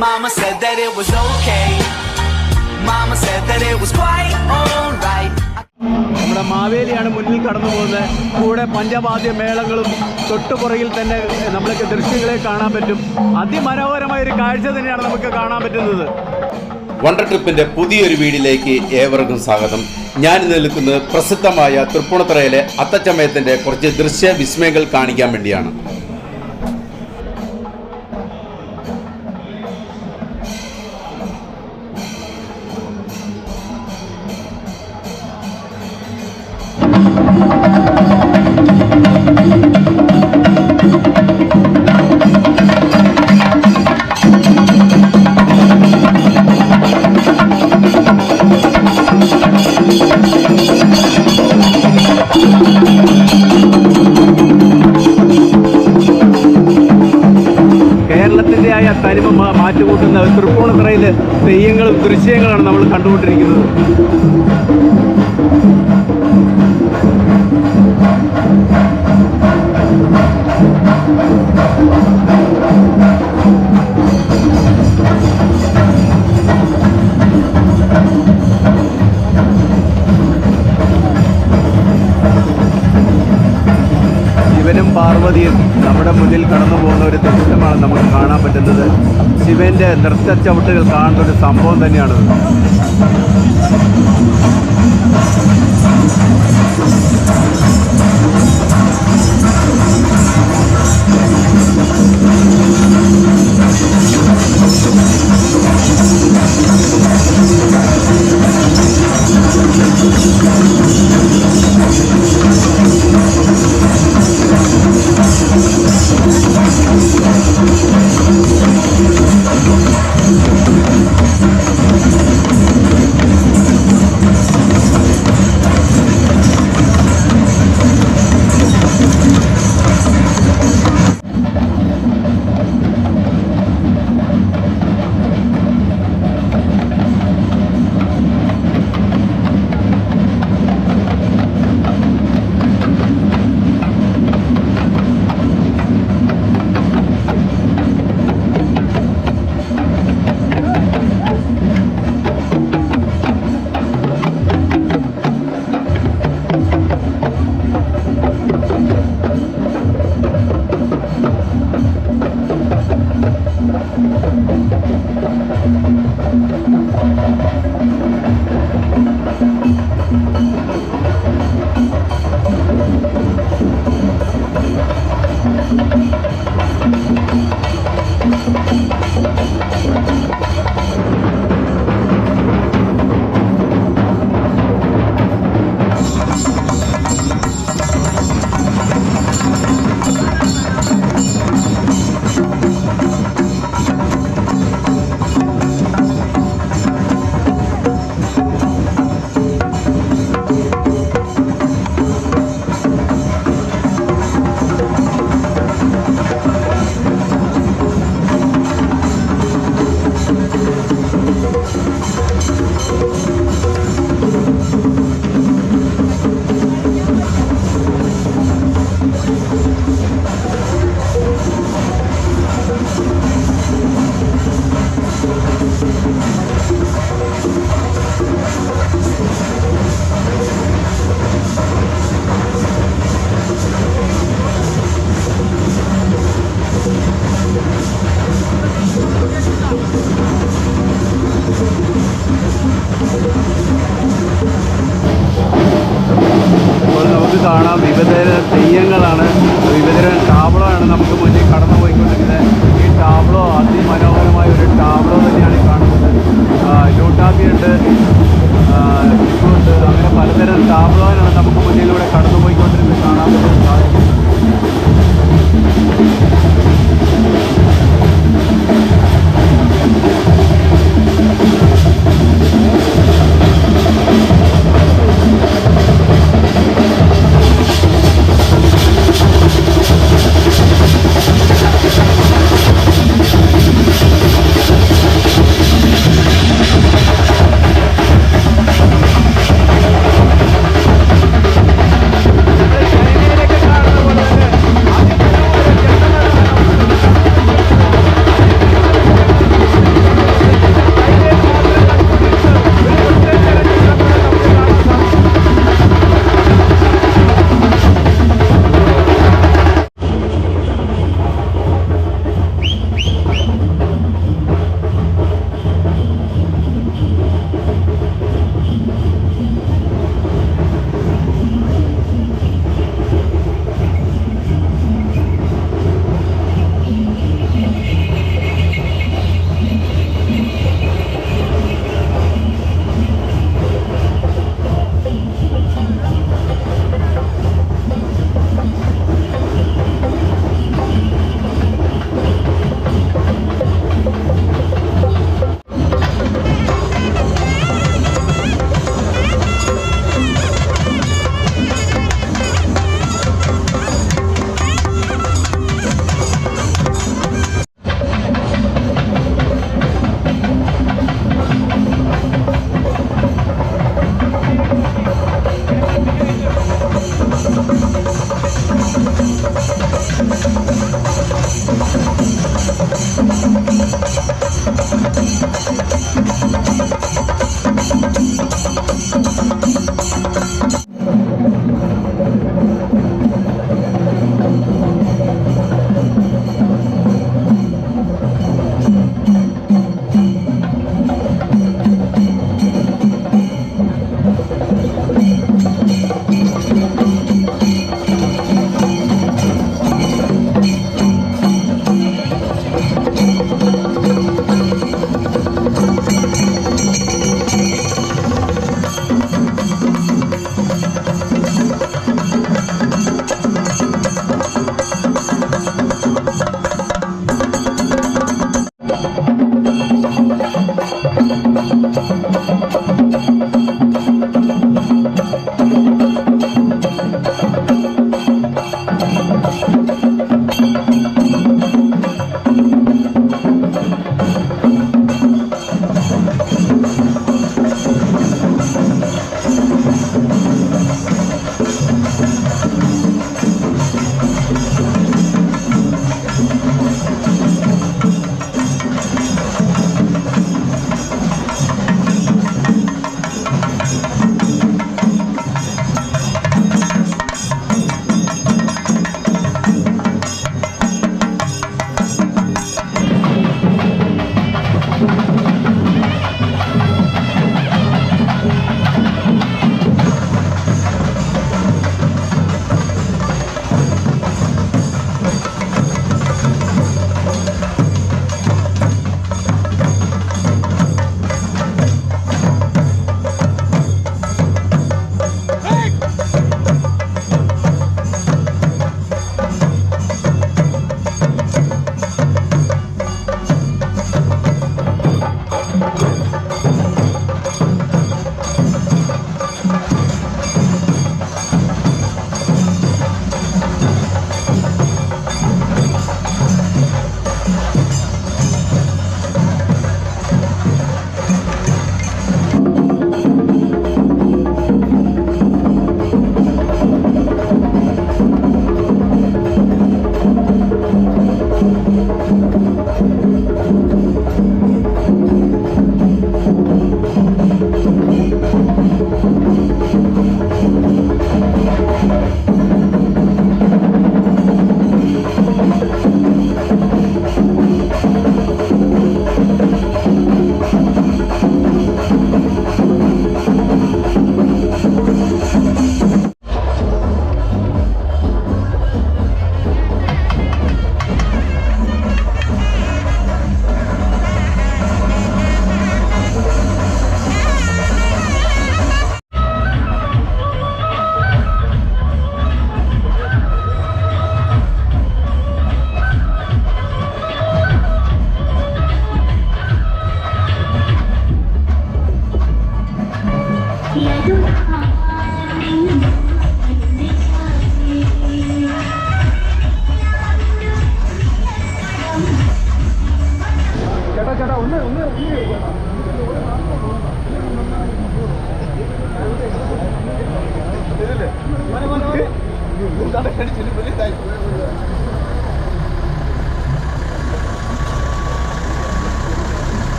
Mama said that it was okay. Mama said that it was quite alright. നമ്മുടെ മാവേലിയാണ് മുന്നിൽ കടന്നു പോകുന്നത്. കൂടെ പഞ്ചവാദ്യ മേളങ്ങളും തൊട്ടുപുറകിൽ തന്നെ നമ്മൾക്ക് ദൃശ്യങ്ങളെ കാണാൻ പറ്റും. അതിമനോഹരമായ ഒരു കാഴ്ച തന്നെയാണ് നമുക്ക് കാണാൻ പറ്റുന്നത്. വണ്ടർ ട്രിപ്പിന്റെ പുതിയൊരു വീഡിയോയിലേക്ക് ഏവർക്കും സ്വാഗതം. ഞാൻ നിൽക്കുന്നത് പ്രസിദ്ധമായ തൃപ്പൂണിത്തുറയിലെ അത്തച്ചമയത്തിന്റെ കുറച്ച് ദൃശ്യ വിസ്മയങ്ങൾ കാണിക്കാൻ വേണ്ടിയാണ്. കേരളത്തിൻ്റെയായ തനിമ മാറ്റുകൂട്ടുന്ന തൃപ്പൂണിത്തുറയിലെ തെയ്യങ്ങളും ദൃശ്യങ്ങളാണ് നമ്മൾ കണ്ടുകൊണ്ടിരിക്കുന്നത്. ശിവനും പാർവതിയും നമ്മുടെ മുന്നിൽ കടന്നു പോകുന്ന ഒരു ദൃശ്യമാണ് നമുക്ക് കാണാൻ പറ്റുന്നത്. ശിവന്റെ നൃത്തച്ചവിട്ടുകൾ കാണുന്ന ഒരു സംഭവം തന്നെയാണ്. കാണാം വിവിധതരം തെയ്യങ്ങളാണ്, വിവിധതരം ടാബ്ലോയാണ് നമുക്ക് മുന്നിൽ കടന്നു പോയിക്കൊണ്ടിരിക്കുന്നത്. ഈ ടാബ്ലോ അതിമനോഹരമായ ഒരു ടാബ്ലോ തന്നെയാണ് കാണുന്നത്. ലൂട്ടാപ്പിയുണ്ട്, ഉണ്ട്, അങ്ങനെ പലതരം ടാബ്ലോയാണ് നമുക്ക് മുന്നിലൂടെ കടന്നു പോയിക്കൊണ്ടിരുന്നത് കാണാൻ സാധിക്കും.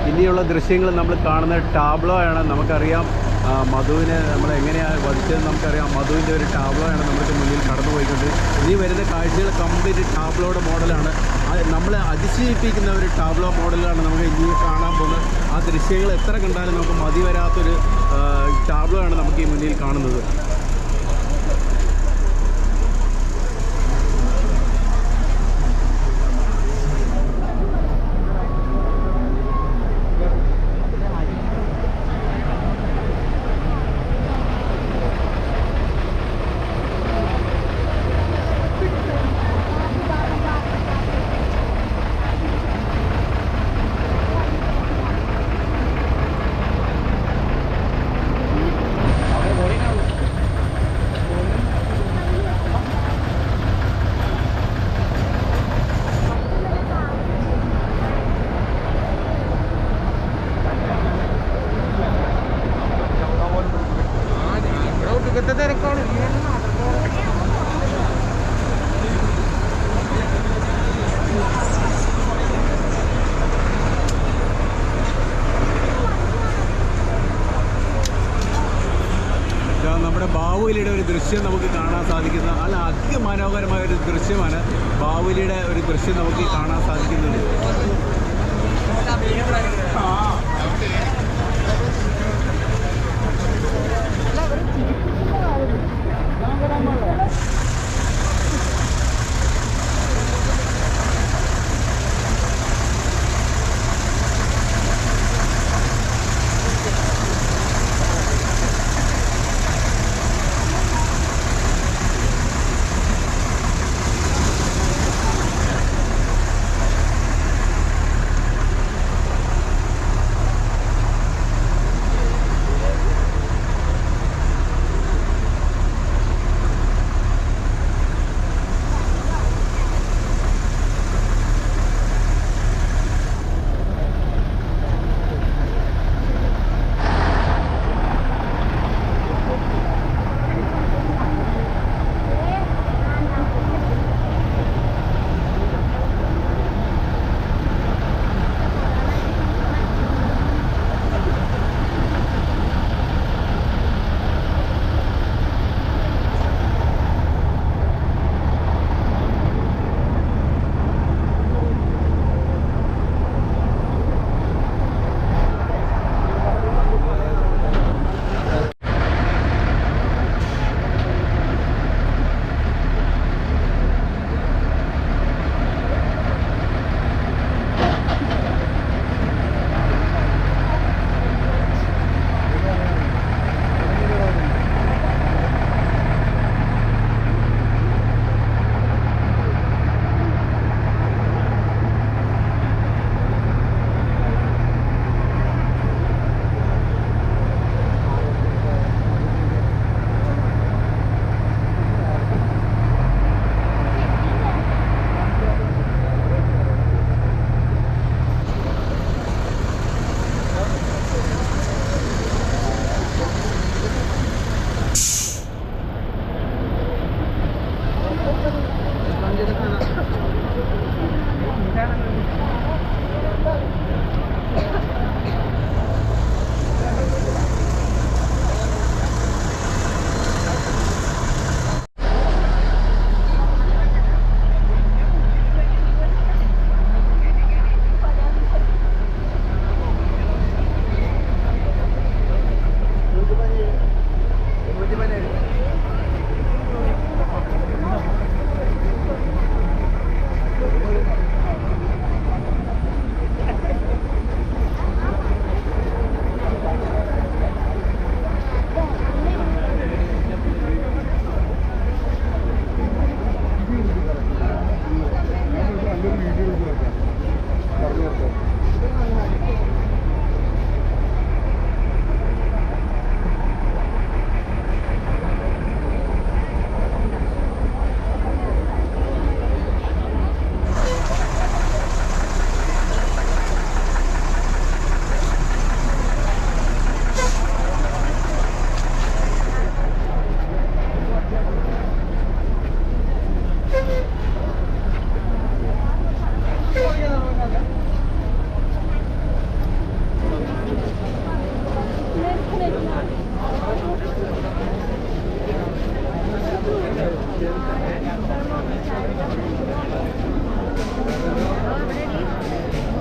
ഇനിയുള്ള ദൃശ്യങ്ങൾ നമ്മൾ കാണുന്ന ടാബ്ലോ ആണ്. നമുക്കറിയാം മധുവിനെ നമ്മൾ എങ്ങനെയാണ് വധിച്ചതെന്ന് നമുക്കറിയാം. മധുവിൻ്റെ ഒരു ടാബ്ലോ ആണ് നമുക്ക് മുന്നിൽ കടന്നു പോയിക്കൊണ്ട്. ഇനി വരുന്ന കാഴ്ചകൾ കംപ്ലീറ്റ് ടാബ്ലോയുടെ മോഡലാണ്. നമ്മളെ അതിശയിപ്പിക്കുന്ന ഒരു ടാബ്ലോ മോഡലാണ് നമുക്ക് ഇനി കാണാൻ പോകുന്നത്. ആ ദൃശ്യങ്ങൾ എത്ര കണ്ടാലും നമുക്ക് മതി വരാത്തൊരു ടാബ്ലോ ആണ് നമുക്ക് ഈ മുന്നിൽ കാണുന്നത്. നമ്മുടെ ബാഹുബലിയുടെ ഒരു ദൃശ്യം നമുക്ക് കാണാൻ സാധിക്കുന്ന അല്ല അതിമനോഹരമായ ഒരു ദൃശ്യമാണ്. ബാഹുബലിയുടെ ഒരു ദൃശ്യം നമുക്ക് കാണാൻ സാധിക്കുന്നത്.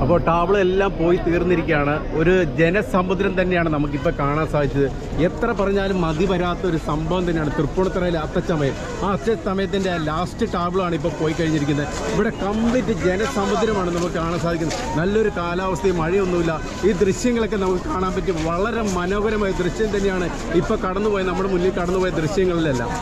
അപ്പോൾ ടാബ്ലോ എല്ലാം പോയി തീർന്നിരിക്കുകയാണ്. ഒരു ജനസമുദ്രം തന്നെയാണ് നമുക്കിപ്പോൾ കാണാൻ സാധിച്ചത്. എത്ര പറഞ്ഞാലും മതി വരാത്ത ഒരു സംഭവം തന്നെയാണ് തൃപ്പൂണിത്തുറയിലെ അത്തച്ചമയം. ആ അത്തച്ചമയത്തിൻ്റെ ലാസ്റ്റ് ടാബ്ലോ ആണ് ഇപ്പോൾ പോയി കഴിഞ്ഞിരിക്കുന്നത്. ഇവിടെ കംപ്ലീറ്റ് ജനസമുദ്രമാണ് നമുക്ക് കാണാൻ സാധിക്കുന്നത്. നല്ലൊരു കാലാവസ്ഥയും മഴയൊന്നുമില്ല. ഈ ദൃശ്യങ്ങളൊക്കെ നമുക്ക് കാണാൻ പറ്റും. വളരെ മനോഹരമായ ദൃശ്യം തന്നെയാണ് ഇപ്പോൾ നമ്മുടെ മുന്നിൽ കടന്നുപോയ ദൃശ്യങ്ങളിലെല്ലാം.